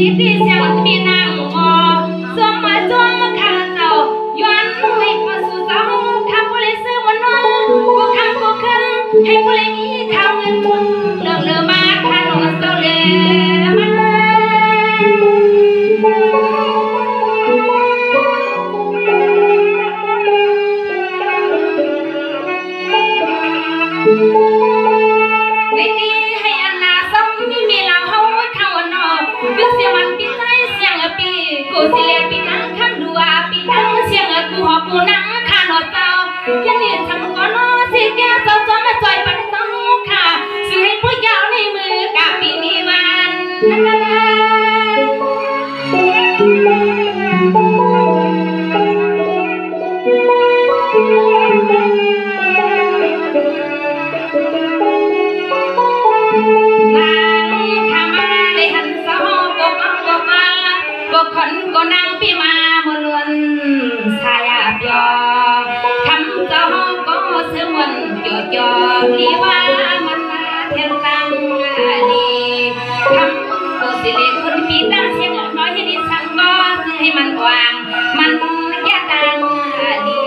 ที่เสียงมีนางหมอสวมมาสวมมาข้าเจ้าย้อนให้มาสู่เจ้าทำบุรีซื้อมันน้อยกูคำกูขึ้นให้บุรีมีข้าวเงินมึงเลิกเลือมาข้าหนูเจ้าเลยมาในนี้ให้อันนาซ้ำไม่มีเราเฮาข้างวันนอกก็เสียมันปีใจเสียงปีกูสิเลียปีนังข้างดัวปีนังเสียงกูหอบกูนังข้าหนอเจ้ายันนี่ทำก่อนน้อสิแกเจ้าจ้ามาจอยปันซ้ำค่ะสิให้ผู้ยาวในมือกับปีนี้วันคนก็นั่งปีมามลวนสายบยอคำเจ้าก็เสื่อมันจอลีว่ามันมาเที่ยวตั้งดีคำก็สิเลคนปีตั้งเสียงน้อยให้ดิฉันก็จะให้มันวางมันแก่ตั้งดี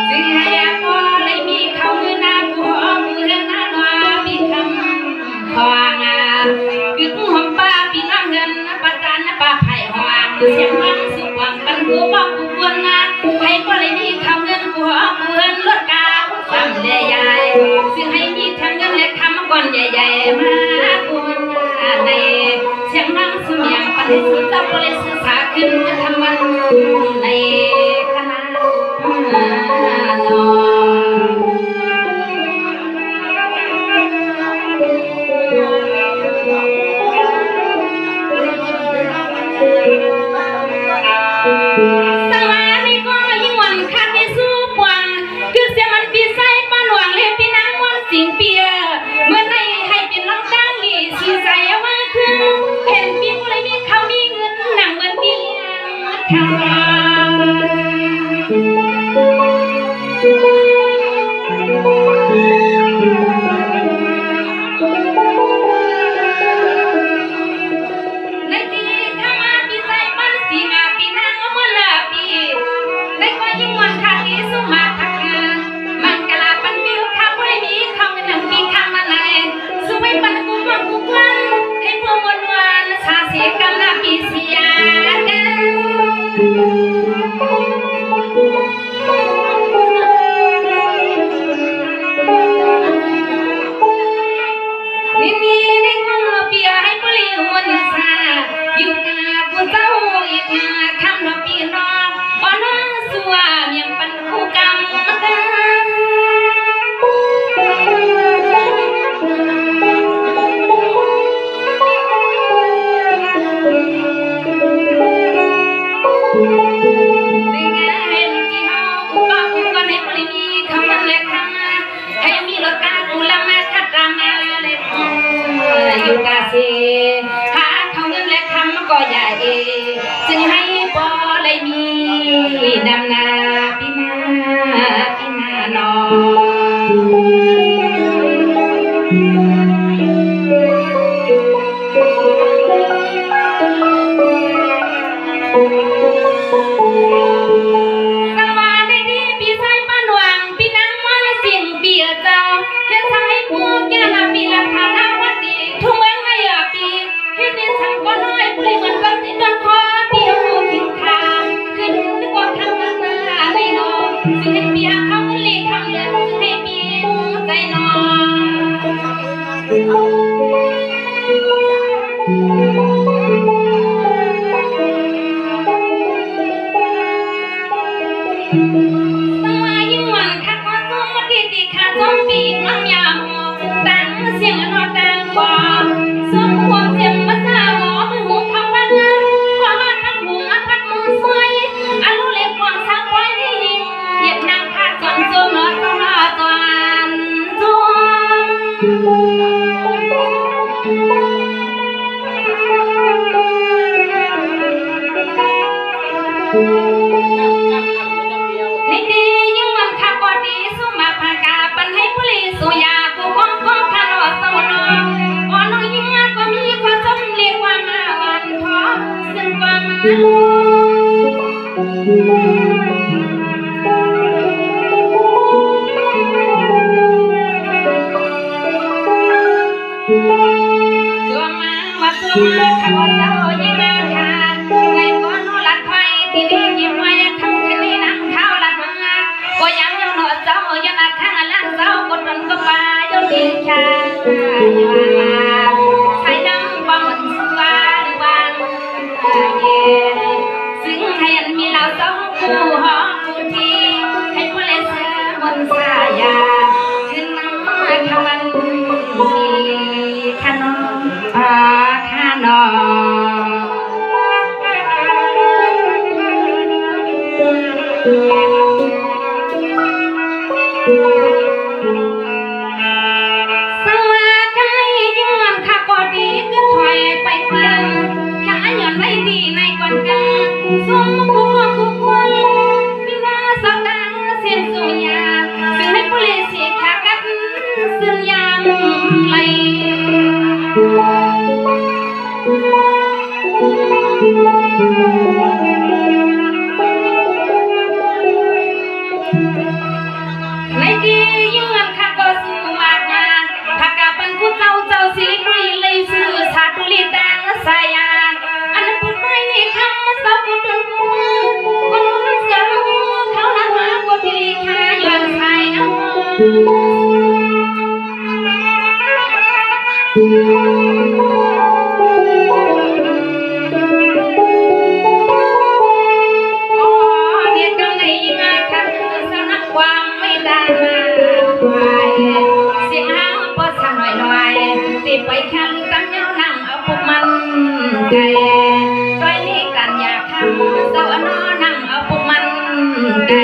สิ่งให้พอเลยมีเขามือหน้าผู้หอมือหน้าหน้าปีคำ ใหญ่ๆซึ่งให้มีทั้งเงินและคำก่อนใหญ่ๆมากวนในเสียงร้องสุเมียงปฏิสุตปริสุสาขึ้นทำมันในคณะนอในที่ยืนข้าก็ ไปแข่งกันยาวนั่งเอาพวกมันไก่ไปนี่กันอยากทำเสาอนอนั่งเอาพวกมันไก่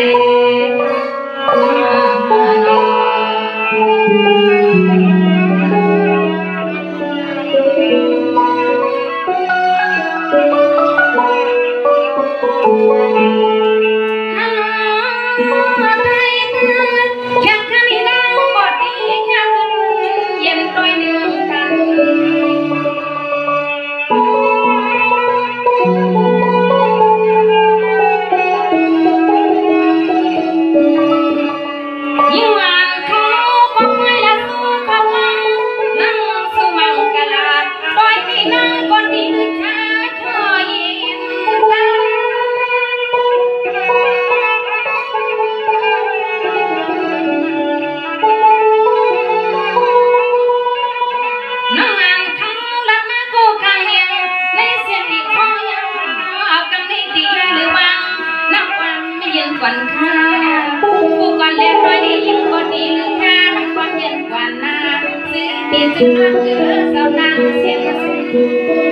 วันค่าผู้ก่อนเล่นร้อยดียิ่งกว่าดีหรือค่าน้ำก่อนเย็นกว่านาซื้อปีจึงน้ำเกลือเสาหน้าเสียง